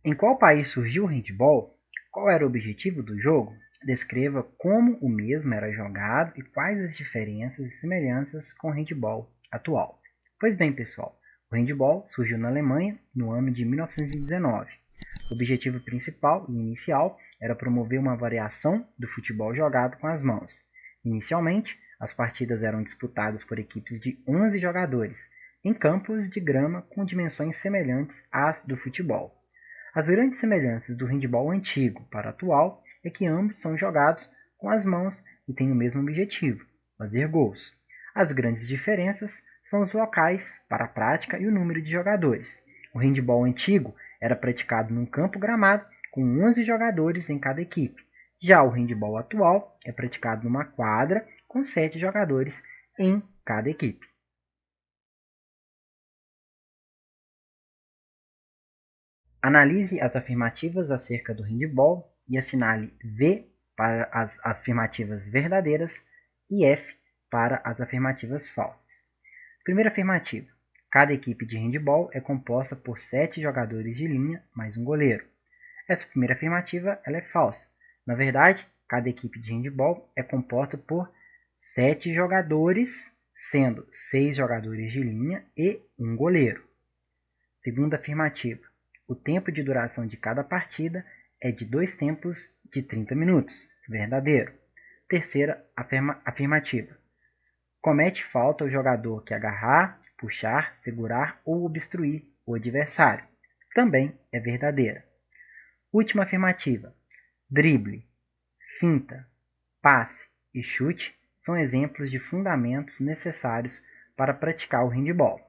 Em qual país surgiu o handball? Qual era o objetivo do jogo? Descreva como o mesmo era jogado e quais as diferenças e semelhanças com o handball atual. Pois bem, pessoal, o handball surgiu na Alemanha no ano de 1919. O objetivo principal e inicial era promover uma variação do futebol jogado com as mãos. Inicialmente, as partidas eram disputadas por equipes de 11 jogadores, em campos de grama com dimensões semelhantes às do futebol. As grandes semelhanças do handball antigo para o atual é que ambos são jogados com as mãos e têm o mesmo objetivo, fazer gols. As grandes diferenças são os locais para a prática e o número de jogadores. O handball antigo era praticado num campo gramado com 11 jogadores em cada equipe. Já o handball atual é praticado numa quadra com 7 jogadores em cada equipe. Analise as afirmativas acerca do handball e assinale V para as afirmativas verdadeiras e F para as afirmativas falsas. Primeira afirmativa. Cada equipe de handball é composta por 7 jogadores de linha mais um goleiro. Essa primeira afirmativa ela é falsa. Na verdade, cada equipe de handball é composta por 7 jogadores, sendo 6 jogadores de linha e um goleiro. Segunda afirmativa. O tempo de duração de cada partida é de 2 tempos de 30 minutos. Verdadeiro. Terceira afirmativa. Comete falta o jogador que agarrar, puxar, segurar ou obstruir o adversário. Também é verdadeira. Última afirmativa. Drible, finta, passe e chute são exemplos de fundamentos necessários para praticar o handball.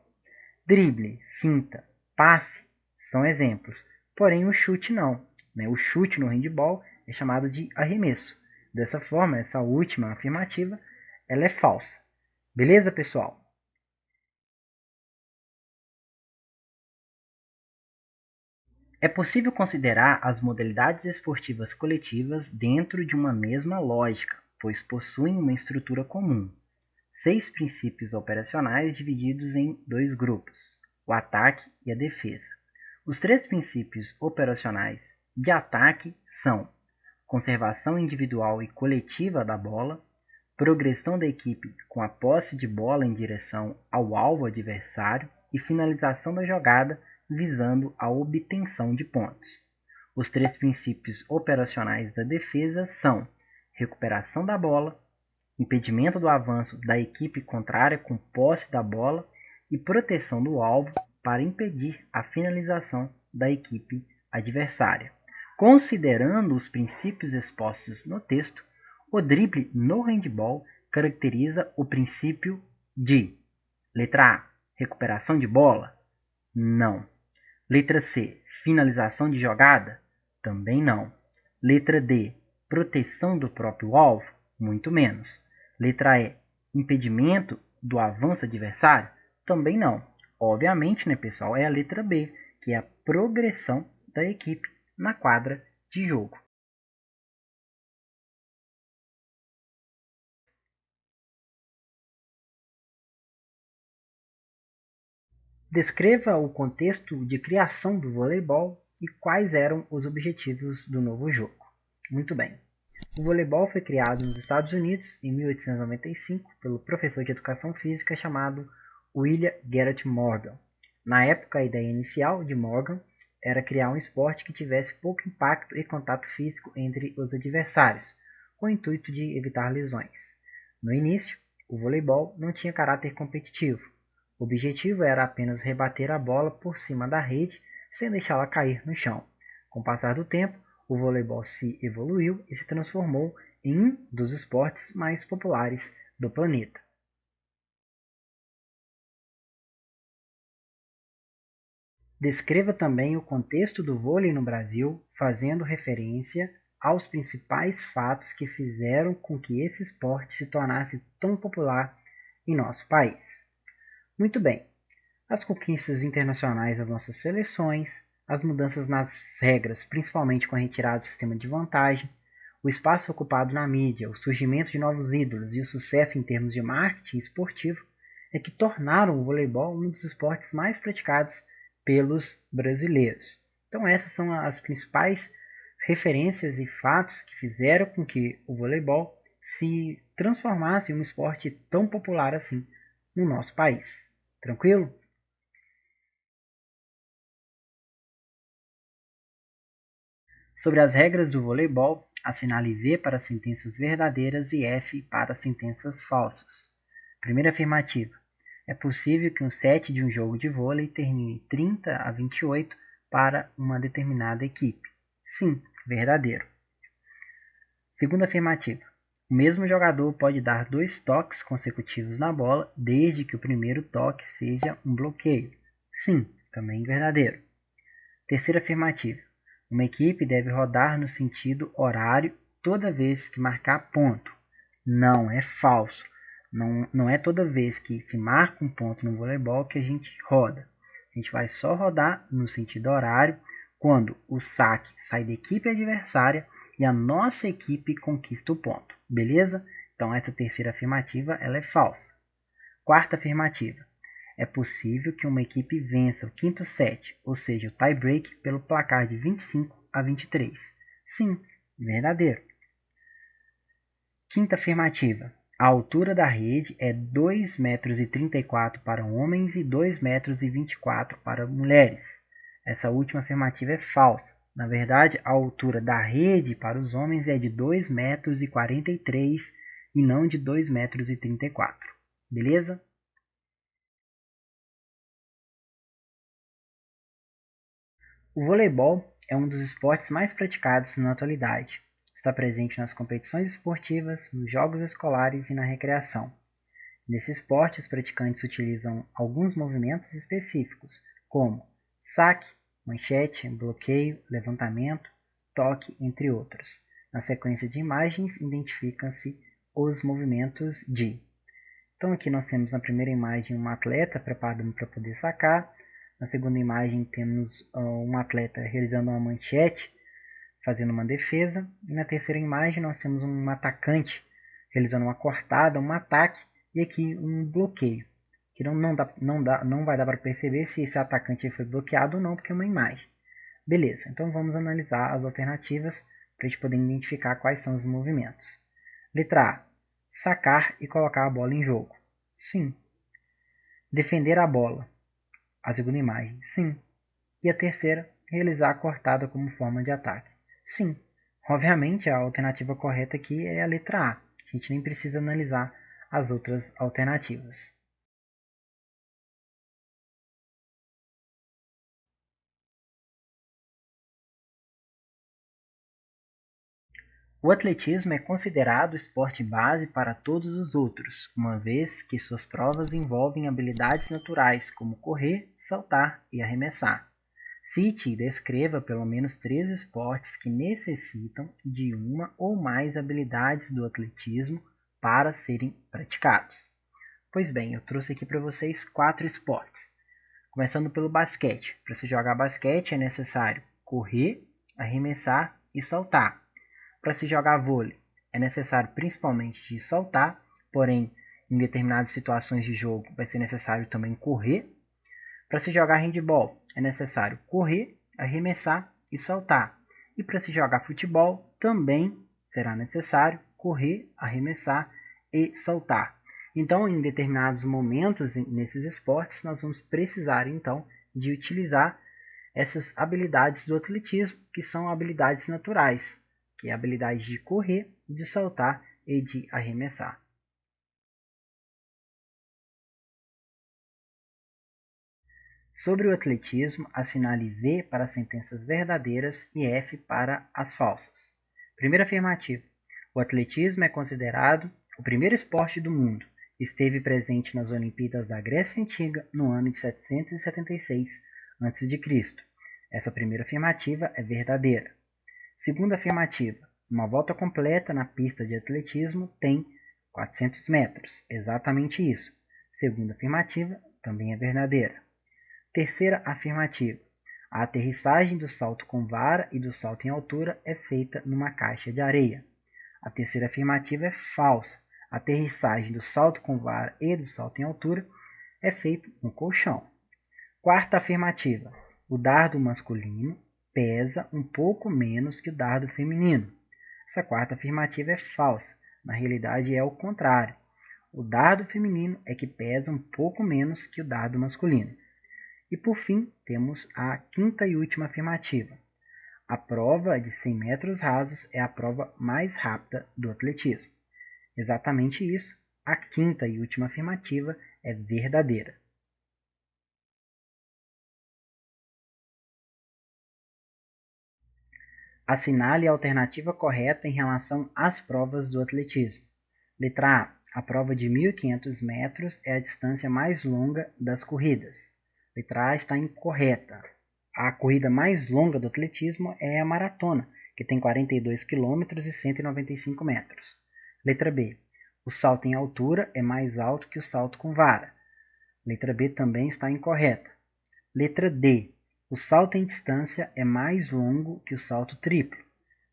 Drible, finta, passe são exemplos, porém o chute não. O chute no handball é chamado de arremesso. Dessa forma, essa última afirmativa ela é falsa. Beleza, pessoal? É possível considerar as modalidades esportivas coletivas dentro de uma mesma lógica, pois possuem uma estrutura comum. 6 princípios operacionais divididos em 2 grupos, o ataque e a defesa. Os 3 princípios operacionais de ataque são conservação individual e coletiva da bola, progressão da equipe com a posse de bola em direção ao alvo adversário e finalização da jogada visando a obtenção de pontos. Os 3 princípios operacionais da defesa são recuperação da bola, impedimento do avanço da equipe contrária com posse da bola e proteção do alvo para impedir a finalização da equipe adversária. Considerando os princípios expostos no texto, o drible no handball caracteriza o princípio de: letra A, recuperação de bola? Não. Letra C, finalização de jogada? Também não. Letra D, proteção do próprio alvo? Muito menos. Letra E, impedimento do avanço adversário? Também não. Obviamente, né, pessoal, é a letra B, que é a progressão da equipe na quadra de jogo. Descreva o contexto de criação do voleibol e quais eram os objetivos do novo jogo. Muito bem. O voleibol foi criado nos Estados Unidos em 1895 pelo professor de educação física chamado William Garrett Morgan. Na época, a ideia inicial de Morgan era criar um esporte que tivesse pouco impacto e contato físico entre os adversários, com o intuito de evitar lesões. No início, o voleibol não tinha caráter competitivo. O objetivo era apenas rebater a bola por cima da rede sem deixá-la cair no chão. Com o passar do tempo, o voleibol se evoluiu e se transformou em um dos esportes mais populares do planeta. Descreva também o contexto do vôlei no Brasil, fazendo referência aos principais fatos que fizeram com que esse esporte se tornasse tão popular em nosso país. Muito bem, as conquistas internacionais das nossas seleções, as mudanças nas regras, principalmente com a retirada do sistema de vantagem, o espaço ocupado na mídia, o surgimento de novos ídolos e o sucesso em termos de marketing esportivo é que tornaram o voleibol um dos esportes mais praticados pelos brasileiros. Então essas são as principais referências e fatos que fizeram com que o voleibol se transformasse em um esporte tão popular assim no nosso país. Tranquilo? Sobre as regras do voleibol, assinale V para sentenças verdadeiras e F para sentenças falsas. Primeira afirmativa. É possível que um set de um jogo de vôlei termine 30-28 para uma determinada equipe. Sim, verdadeiro. Segunda afirmativa. O mesmo jogador pode dar 2 toques consecutivos na bola, desde que o primeiro toque seja um bloqueio. Sim, também verdadeiro. Terceira afirmativa. Uma equipe deve rodar no sentido horário toda vez que marcar ponto. Não, é falso. Não é toda vez que se marca um ponto no voleibol que a gente roda. A gente vai só rodar no sentido horário quando o saque sai da equipe adversária e a nossa equipe conquista o ponto. Beleza? Então essa terceira afirmativa ela é falsa. Quarta afirmativa. É possível que uma equipe vença o quinto set, ou seja, o tie-break, pelo placar de 25-23. Sim, verdadeiro. Quinta afirmativa. A altura da rede é 2,34 m para homens e 2,24 m para mulheres. Essa última afirmativa é falsa. Na verdade, a altura da rede para os homens é de 2,43 m e não de 2,34 m. Beleza? O voleibol é um dos esportes mais praticados na atualidade. Está presente nas competições esportivas, nos jogos escolares e na recreação. Nesse esporte, os praticantes utilizam alguns movimentos específicos, como saque, manchete, bloqueio, levantamento, toque, entre outros. Na sequência de imagens, identificam-se os movimentos de. Então aqui nós temos na primeira imagem um atleta preparando para poder sacar. Na segunda imagem temos um atleta realizando uma manchete, fazendo uma defesa. E na terceira imagem nós temos um atacante realizando uma cortada, um ataque e aqui um bloqueio. Que não vai dar para perceber se esse atacante foi bloqueado ou não, porque é uma imagem. Beleza, então vamos analisar as alternativas para a gente poder identificar quais são os movimentos. Letra A. Sacar e colocar a bola em jogo. Sim. Defender a bola. A segunda imagem. Sim. E a terceira, realizar a cortada como forma de ataque. Sim. Obviamente, a alternativa correta aqui é a letra A. A gente nem precisa analisar as outras alternativas. O atletismo é considerado esporte base para todos os outros, uma vez que suas provas envolvem habilidades naturais como correr, saltar e arremessar. Cite e descreva pelo menos 3 esportes que necessitam de uma ou mais habilidades do atletismo para serem praticados. Pois bem, eu trouxe aqui para vocês 4 esportes. Começando pelo basquete. Para se jogar basquete é necessário correr, arremessar e saltar. Para se jogar vôlei é necessário principalmente de saltar, porém em determinadas situações de jogo vai ser necessário também correr. Para se jogar handball é necessário correr, arremessar e saltar. E para se jogar futebol também será necessário correr, arremessar e saltar. Então, em determinados momentos nesses esportes, nós vamos precisar então de utilizar essas habilidades do atletismo, que são habilidades naturais, que é a habilidade de correr, de saltar e de arremessar. Sobre o atletismo, assinale V para as sentenças verdadeiras e F para as falsas. Primeira afirmativa. O atletismo é considerado o primeiro esporte do mundo. Esteve presente nas Olimpíadas da Grécia Antiga no ano de 776 a.C. Essa primeira afirmativa é verdadeira. Segunda afirmativa. Uma volta completa na pista de atletismo tem 400 metros. Exatamente isso. Segunda afirmativa também é verdadeira. Terceira afirmativa. A aterrissagem do salto com vara e do salto em altura é feita numa caixa de areia. A terceira afirmativa é falsa. A aterrissagem do salto com vara e do salto em altura é feito no colchão. Quarta afirmativa. O dardo masculino pesa um pouco menos que o dardo feminino. Essa quarta afirmativa é falsa. Na realidade é o contrário. O dardo feminino é que pesa um pouco menos que o dardo masculino. E por fim, temos a quinta e última afirmativa. A prova de 100 metros rasos é a prova mais rápida do atletismo. Exatamente isso, a quinta e última afirmativa é verdadeira. Assinale a alternativa correta em relação às provas do atletismo. Letra A. A prova de 1.500 metros é a distância mais longa das corridas. Letra A está incorreta. A corrida mais longa do atletismo é a maratona, que tem 42 km e 195 metros. Letra B. O salto em altura é mais alto que o salto com vara. Letra B também está incorreta. Letra D. O salto em distância é mais longo que o salto triplo.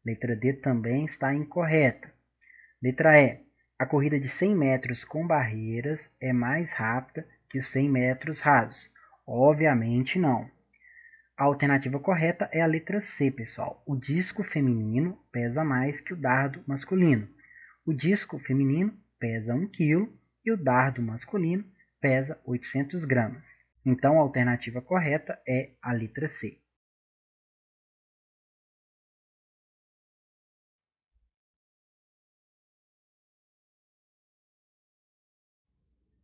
Letra D também está incorreta. Letra E. A corrida de 100 metros com barreiras é mais rápida que os 100 metros rasos. Obviamente não. A alternativa correta é a letra C, pessoal. O disco feminino pesa mais que o dardo masculino. O disco feminino pesa 1 kg e o dardo masculino pesa 800 gramas. Então, a alternativa correta é a letra C.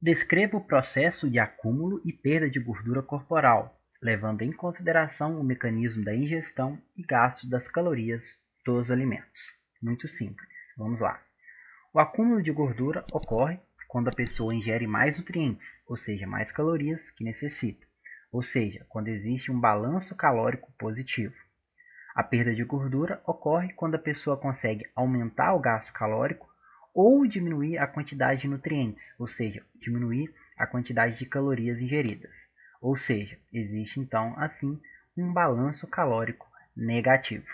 Descreva o processo de acúmulo e perda de gordura corporal, levando em consideração o mecanismo da ingestão e gasto das calorias dos alimentos. Muito simples. Vamos lá. O acúmulo de gordura ocorre quando a pessoa ingere mais nutrientes, ou seja, mais calorias que necessita, ou seja, quando existe um balanço calórico positivo. A perda de gordura ocorre quando a pessoa consegue aumentar o gasto calórico ou diminuir a quantidade de nutrientes, ou seja, diminuir a quantidade de calorias ingeridas. Ou seja, existe então, assim, um balanço calórico negativo.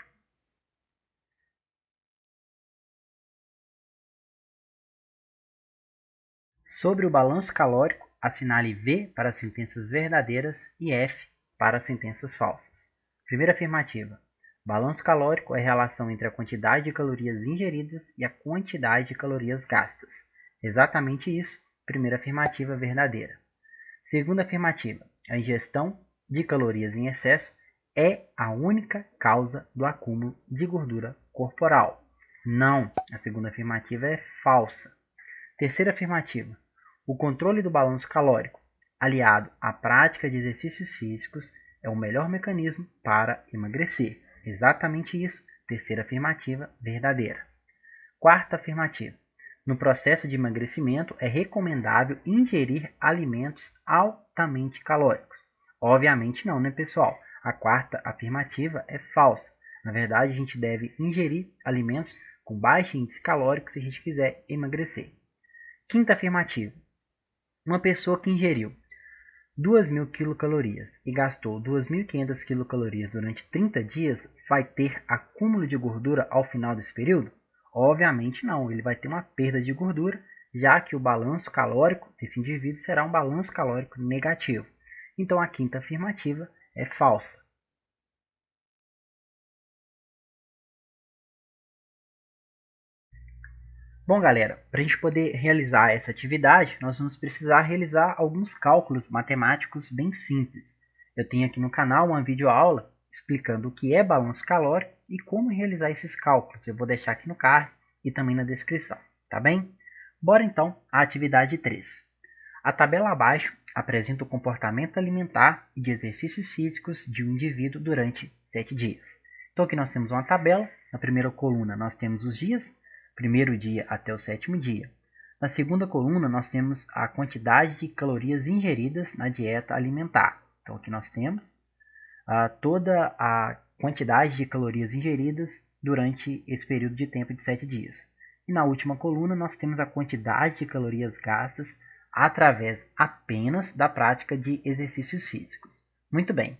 Sobre o balanço calórico, assinale V para sentenças verdadeiras e F para sentenças falsas. Primeira afirmativa. Balanço calórico é a relação entre a quantidade de calorias ingeridas e a quantidade de calorias gastas. Exatamente isso, primeira afirmativa verdadeira. Segunda afirmativa. A ingestão de calorias em excesso é a única causa do acúmulo de gordura corporal. Não, a segunda afirmativa é falsa. Terceira afirmativa. O controle do balanço calórico, aliado à prática de exercícios físicos, é o melhor mecanismo para emagrecer. Exatamente isso. Terceira afirmativa, verdadeira. Quarta afirmativa. No processo de emagrecimento, é recomendável ingerir alimentos altamente calóricos. Obviamente não, né, pessoal? A quarta afirmativa é falsa. Na verdade, a gente deve ingerir alimentos com baixo índice calórico se a gente quiser emagrecer. Quinta afirmativa. Uma pessoa que ingeriu 2.000 quilocalorias e gastou 2.500 quilocalorias durante 30 dias vai ter acúmulo de gordura ao final desse período? Obviamente não, ele vai ter uma perda de gordura, já que o balanço calórico desse indivíduo será um balanço calórico negativo. Então a quinta afirmativa é falsa. Bom, galera, para a gente poder realizar essa atividade, nós vamos precisar realizar alguns cálculos matemáticos bem simples. Eu tenho aqui no canal uma videoaula explicando o que é balanço calórico e como realizar esses cálculos. Eu vou deixar aqui no card e também na descrição, tá bem? Bora então à atividade 3. A tabela abaixo apresenta o comportamento alimentar e de exercícios físicos de um indivíduo durante 7 dias. Então aqui nós temos uma tabela, na primeira coluna nós temos os dias, primeiro dia até o sétimo dia. Na segunda coluna, nós temos a quantidade de calorias ingeridas na dieta alimentar. Então, aqui nós temos toda a quantidade de calorias ingeridas durante esse período de tempo de 7 dias. E na última coluna, nós temos a quantidade de calorias gastas através apenas da prática de exercícios físicos. Muito bem.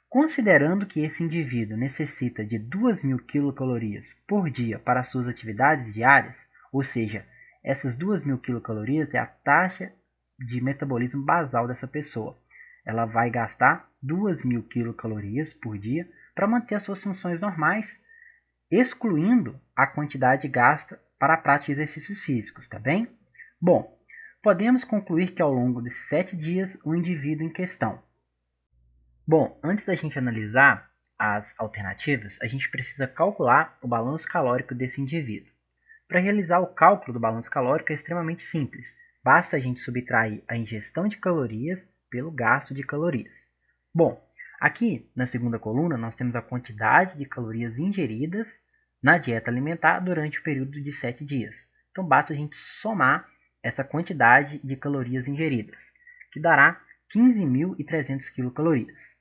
Considerando que esse indivíduo necessita de 2.000 quilocalorias por dia para suas atividades diárias, ou seja, essas 2.000 quilocalorias é a taxa de metabolismo basal dessa pessoa. ela vai gastar 2.000 quilocalorias por dia para manter as suas funções normais, excluindo a quantidade gasta para a prática de exercícios físicos, tá bem? Bom, podemos concluir que ao longo de 7 dias o indivíduo em questão. Bom, antes da gente analisar as alternativas, a gente precisa calcular o balanço calórico desse indivíduo. Para realizar o cálculo do balanço calórico é extremamente simples. Basta a gente subtrair a ingestão de calorias pelo gasto de calorias. Bom, aqui na segunda coluna nós temos a quantidade de calorias ingeridas na dieta alimentar durante o período de 7 dias. Então basta a gente somar essa quantidade de calorias ingeridas, que dará 15.300 quilocalorias.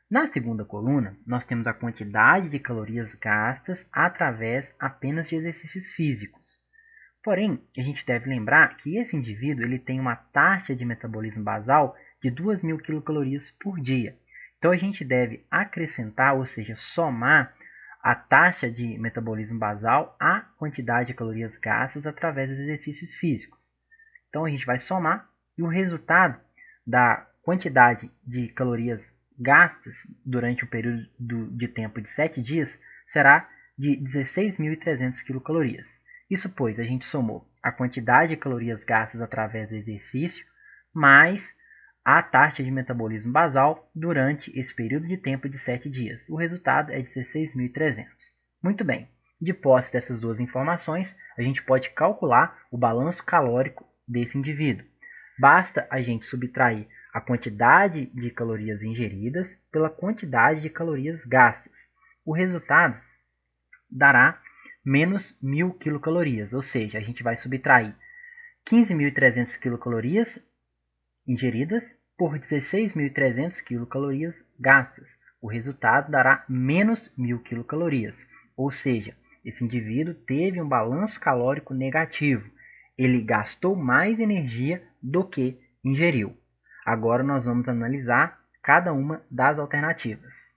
Na segunda coluna, nós temos a quantidade de calorias gastas através apenas de exercícios físicos. Porém, a gente deve lembrar que esse indivíduo ele tem uma taxa de metabolismo basal de 2.000 quilocalorias por dia. Então, a gente deve acrescentar, ou seja, somar a taxa de metabolismo basal à quantidade de calorias gastas através dos exercícios físicos. Então, a gente vai somar e o resultado da quantidade de calorias gastas durante o período de tempo de 7 dias será de 16.300 quilocalorias. Isso pois a gente somou a quantidade de calorias gastas através do exercício mais a taxa de metabolismo basal durante esse período de tempo de 7 dias. O resultado é 16.300. Muito bem, de posse dessas duas informações, a gente pode calcular o balanço calórico desse indivíduo. Basta a gente subtrair a quantidade de calorias ingeridas pela quantidade de calorias gastas. O resultado dará menos 1.000 quilocalorias, ou seja, a gente vai subtrair 15.300 quilocalorias ingeridas por 16.300 quilocalorias gastas. O resultado dará menos 1.000 quilocalorias, ou seja, esse indivíduo teve um balanço calórico negativo. Ele gastou mais energia do que ingeriu. Agora nós vamos analisar cada uma das alternativas.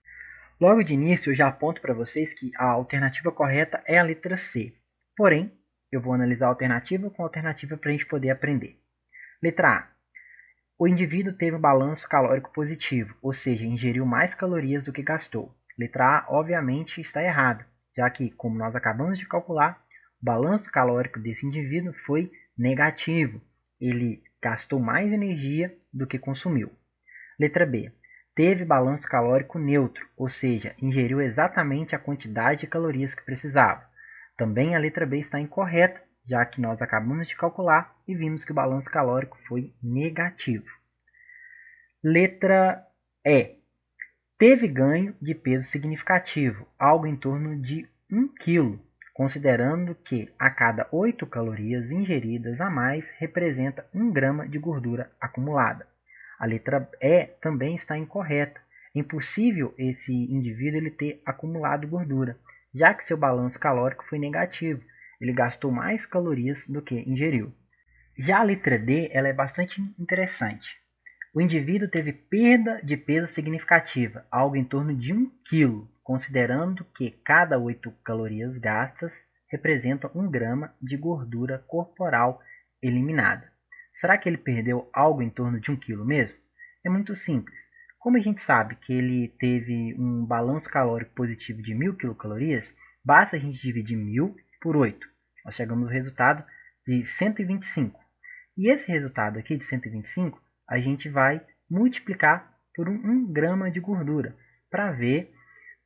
Logo de início, eu já aponto para vocês que a alternativa correta é a letra C. Porém, eu vou analisar a alternativa com a alternativa para a gente poder aprender. Letra A. O indivíduo teve um balanço calórico positivo, ou seja, ingeriu mais calorias do que gastou. Letra A, obviamente, está errada, já que, como nós acabamos de calcular, o balanço calórico desse indivíduo foi negativo. Ele gastou mais energia do que consumiu. Letra B. Teve balanço calórico neutro, ou seja, ingeriu exatamente a quantidade de calorias que precisava. Também a letra B está incorreta, já que nós acabamos de calcular e vimos que o balanço calórico foi negativo. Letra E. Teve ganho de peso significativo, algo em torno de 1 kg, considerando que a cada 8 calorias ingeridas a mais representa 1 grama de gordura acumulada. A letra E também está incorreta. É impossível esse indivíduo ele ter acumulado gordura, já que seu balanço calórico foi negativo. Ele gastou mais calorias do que ingeriu. Já a letra D ela é bastante interessante. O indivíduo teve perda de peso significativa, algo em torno de 1 kg, considerando que cada 8 calorias gastas representam 1 grama de gordura corporal eliminada. Será que ele perdeu algo em torno de 1 kg mesmo? É muito simples. Como a gente sabe que ele teve um balanço calórico positivo de 1.000 quilocalorias, basta a gente dividir 1.000 por 8. Nós chegamos ao resultado de 125. E esse resultado aqui de 125, a gente vai multiplicar por 1 grama de gordura, para ver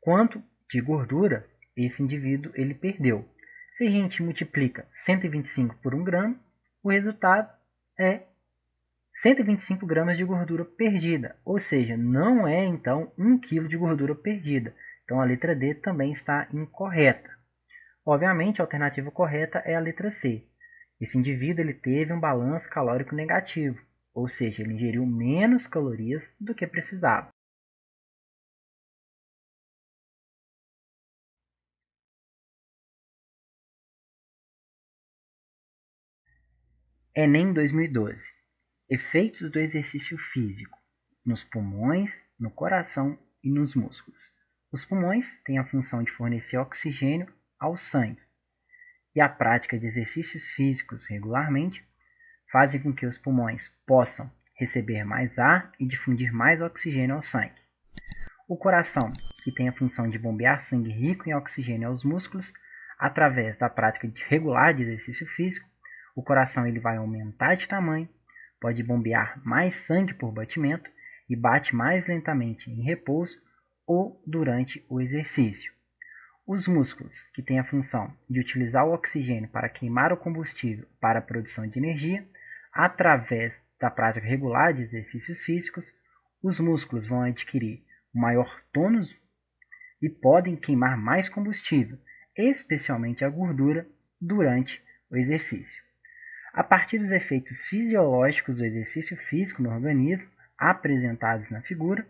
quanto de gordura esse indivíduo ele perdeu. Se a gente multiplica 125 por 1 grama, o resultado é 125 gramas de gordura perdida, ou seja, não é então 1 kg de gordura perdida. Então a letra D também está incorreta. Obviamente a alternativa correta é a letra C. Esse indivíduo ele teve um balanço calórico negativo, ou seja, ele ingeriu menos calorias do que precisava. Enem 2012. Efeitos do exercício físico nos pulmões, no coração e nos músculos. Os pulmões têm a função de fornecer oxigênio ao sangue, e a prática de exercícios físicos regularmente fazem com que os pulmões possam receber mais ar e difundir mais oxigênio ao sangue. O coração, que tem a função de bombear sangue rico em oxigênio aos músculos, através da prática regular de exercício físico, o coração ele vai aumentar de tamanho, pode bombear mais sangue por batimento e bate mais lentamente em repouso ou durante o exercício. Os músculos, que têm a função de utilizar o oxigênio para queimar o combustível para a produção de energia, através da prática regular de exercícios físicos, os músculos vão adquirir maior tônus e podem queimar mais combustível, especialmente a gordura, durante o exercício. A partir dos efeitos fisiológicos do exercício físico no organismo, apresentados na figura,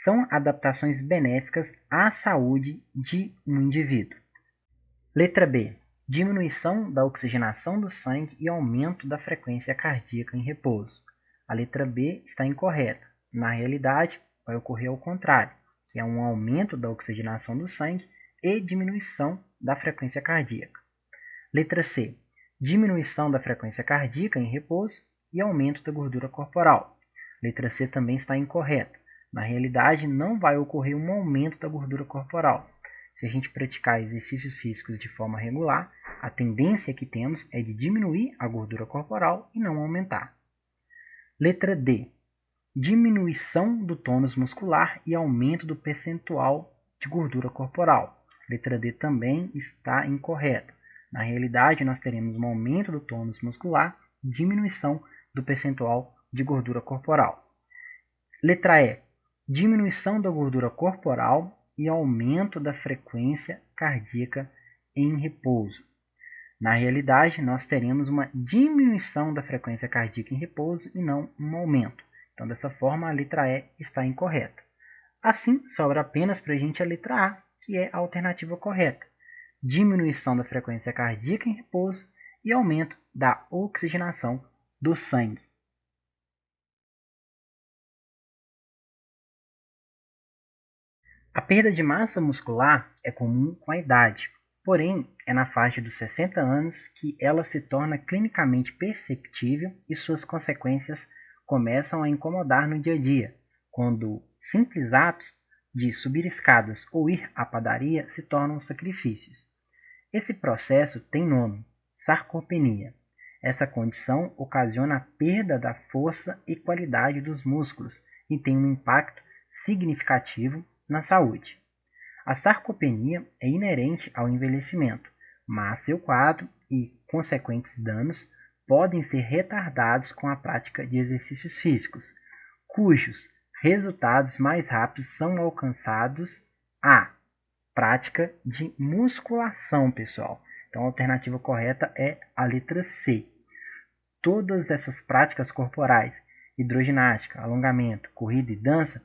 são adaptações benéficas à saúde de um indivíduo. Letra B. Diminuição da oxigenação do sangue e aumento da frequência cardíaca em repouso. A letra B está incorreta. Na realidade, vai ocorrer ao contrário, que é um aumento da oxigenação do sangue e diminuição da frequência cardíaca. Letra C. Diminuição da frequência cardíaca em repouso e aumento da gordura corporal. Letra C também está incorreta. Na realidade, não vai ocorrer um aumento da gordura corporal. Se a gente praticar exercícios físicos de forma regular, a tendência que temos é de diminuir a gordura corporal e não aumentar. Letra D. Diminuição do tônus muscular e aumento do percentual de gordura corporal. Letra D também está incorreta. Na realidade, nós teremos um aumento do tônus muscular e diminuição do percentual de gordura corporal. Letra E. Diminuição da gordura corporal e aumento da frequência cardíaca em repouso. Na realidade, nós teremos uma diminuição da frequência cardíaca em repouso e não um aumento. Então, dessa forma, a letra E está incorreta. Assim, sobra apenas para a gente a letra A, que é a alternativa correta. Diminuição da frequência cardíaca em repouso e aumento da oxigenação do sangue. A perda de massa muscular é comum com a idade, porém é na faixa dos 60 anos que ela se torna clinicamente perceptível e suas consequências começam a incomodar no dia a dia, quando simples atos de subir escadas ou ir à padaria se tornam sacrifícios. Esse processo tem nome: sarcopenia. Essa condição ocasiona a perda da força e qualidade dos músculos e tem um impacto significativo na saúde. A sarcopenia é inerente ao envelhecimento, mas seu quadro e consequentes danos podem ser retardados com a prática de exercícios físicos, cujos resultados mais rápidos são alcançados a prática de musculação, pessoal. Então a alternativa correta é a letra C. Todas essas práticas corporais, hidroginástica, alongamento, corrida e dança,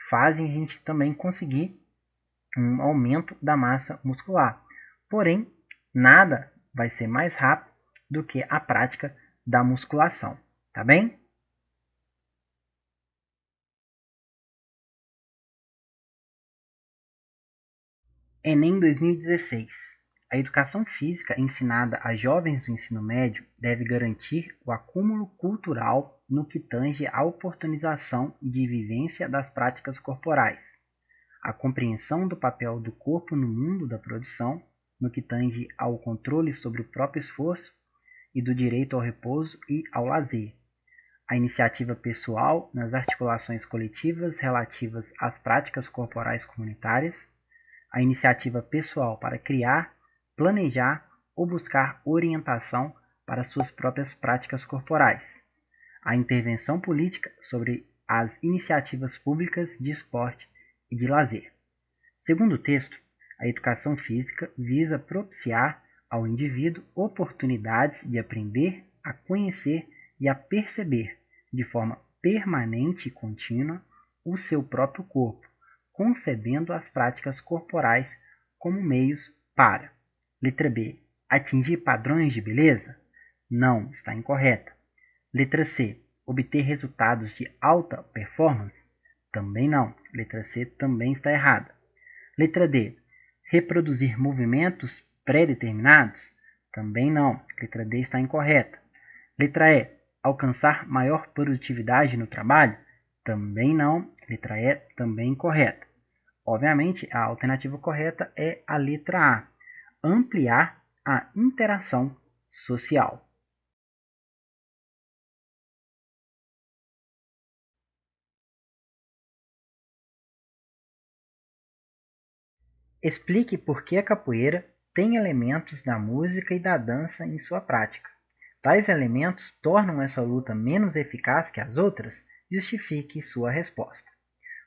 fazem a gente também conseguir um aumento da massa muscular. Porém, nada vai ser mais rápido do que a prática da musculação, tá bem? Enem 2016. A educação física ensinada a jovens do ensino médio deve garantir o acúmulo cultural no que tange à oportunização de vivência das práticas corporais, a compreensão do papel do corpo no mundo da produção, no que tange ao controle sobre o próprio esforço e do direito ao repouso e ao lazer, a iniciativa pessoal nas articulações coletivas relativas às práticas corporais comunitárias, a iniciativa pessoal para criar, planejar ou buscar orientação para suas próprias práticas corporais, a intervenção política sobre as iniciativas públicas de esporte e de lazer. Segundo o texto, a educação física visa propiciar ao indivíduo oportunidades de aprender a conhecer e a perceber, de forma permanente e contínua, o seu próprio corpo, concebendo as práticas corporais como meios para: letra B. Atingir padrões de beleza? Não, está incorreta. Letra C. Obter resultados de alta performance? Também não. Letra C também está errada. Letra D. Reproduzir movimentos pré-determinados? Também não. Letra D está incorreta. Letra E. Alcançar maior produtividade no trabalho? Também não. Letra E, também incorreta. Obviamente, a alternativa correta é a letra A. Ampliar a interação social. Explique por que a capoeira tem elementos da música e da dança em sua prática. Tais elementos tornam essa luta menos eficaz que as outras? Justifique sua resposta.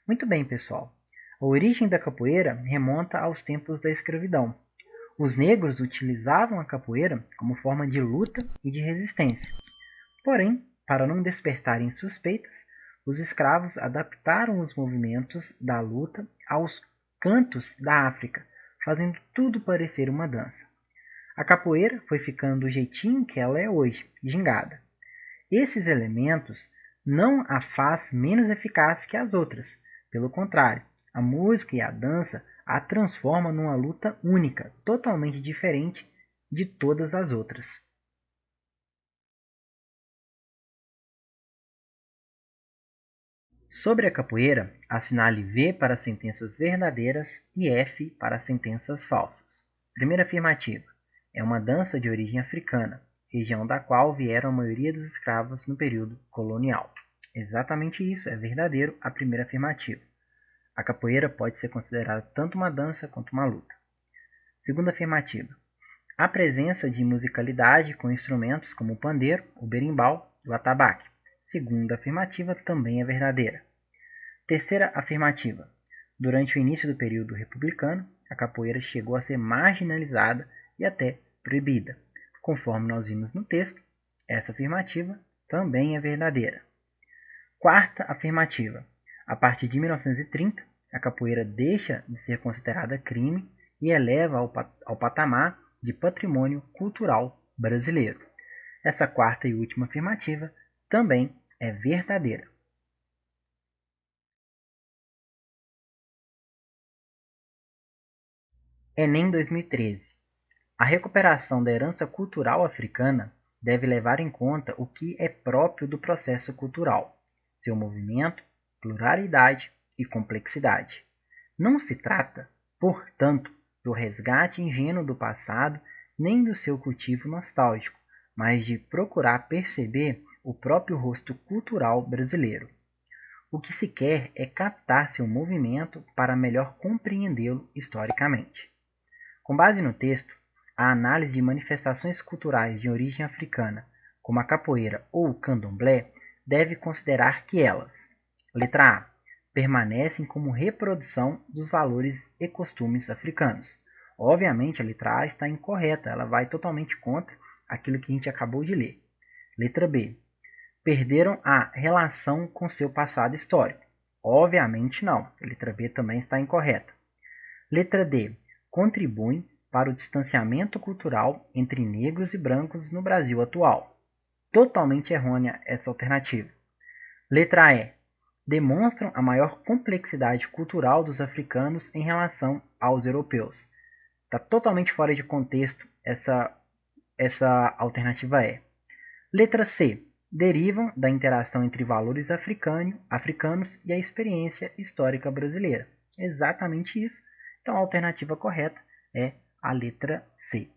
Muito bem, pessoal. A origem da capoeira remonta aos tempos da escravidão. Os negros utilizavam a capoeira como forma de luta e de resistência. Porém, para não despertarem suspeitas, os escravos adaptaram os movimentos da luta aos cantos da África, fazendo tudo parecer uma dança. A capoeira foi ficando do jeitinho que ela é hoje, gingada. Esses elementos não a faz menos eficaz que as outras. Pelo contrário, a música e a dança a transformam numa luta única, totalmente diferente de todas as outras. Sobre a capoeira, assinale V para sentenças verdadeiras e F para sentenças falsas. Primeira afirmativa. É uma dança de origem africana, região da qual vieram a maioria dos escravos no período colonial. Exatamente isso, é verdadeiro a primeira afirmativa. A capoeira pode ser considerada tanto uma dança quanto uma luta. Segunda afirmativa. Há presença de musicalidade com instrumentos como o pandeiro, o berimbau e o atabaque. Segunda afirmativa também é verdadeira. Terceira afirmativa. Durante o início do período republicano, a capoeira chegou a ser marginalizada e até proibida. Conforme nós vimos no texto, essa afirmativa também é verdadeira. Quarta afirmativa. A partir de 1930, a capoeira deixa de ser considerada crime e eleva ao patamar de patrimônio cultural brasileiro. Essa quarta e última afirmativa também é verdadeira. Enem 2013. A recuperação da herança cultural africana deve levar em conta o que é próprio do processo cultural, seu movimento, pluralidade e complexidade. Não se trata, portanto, do resgate ingênuo do passado nem do seu cultivo nostálgico, mas de procurar perceber o próprio rosto cultural brasileiro. O que se quer é captar seu movimento para melhor compreendê-lo historicamente. Com base no texto, a análise de manifestações culturais de origem africana, como a capoeira ou o candomblé, deve considerar que elas: letra A. Permanecem como reprodução dos valores e costumes africanos. Obviamente, a letra A está incorreta, ela vai totalmente contra aquilo que a gente acabou de ler. Letra B. Perderam a relação com seu passado histórico. Obviamente não, a letra B também está incorreta. Letra D. Contribuem para o distanciamento cultural entre negros e brancos no Brasil atual. Totalmente errônea essa alternativa. Letra E. Demonstram a maior complexidade cultural dos africanos em relação aos europeus. Está totalmente fora de contexto essa alternativa E. Letra C. Derivam da interação entre valores africanos e a experiência histórica brasileira. Exatamente isso. Então a alternativa correta é a letra C.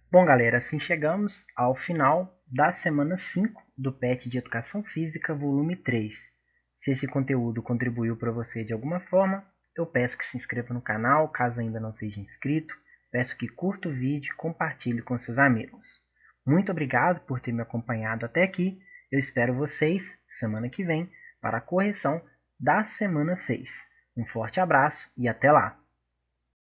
Bom, galera, assim chegamos ao final da semana 5 do PET de Educação Física, volume 3. Se esse conteúdo contribuiu para você de alguma forma, eu peço que se inscreva no canal, caso ainda não seja inscrito. Peço que curta o vídeo e compartilhe com seus amigos. Muito obrigado por ter me acompanhado até aqui. Eu espero vocês semana que vem para a correção da semana 6. Um forte abraço e até lá!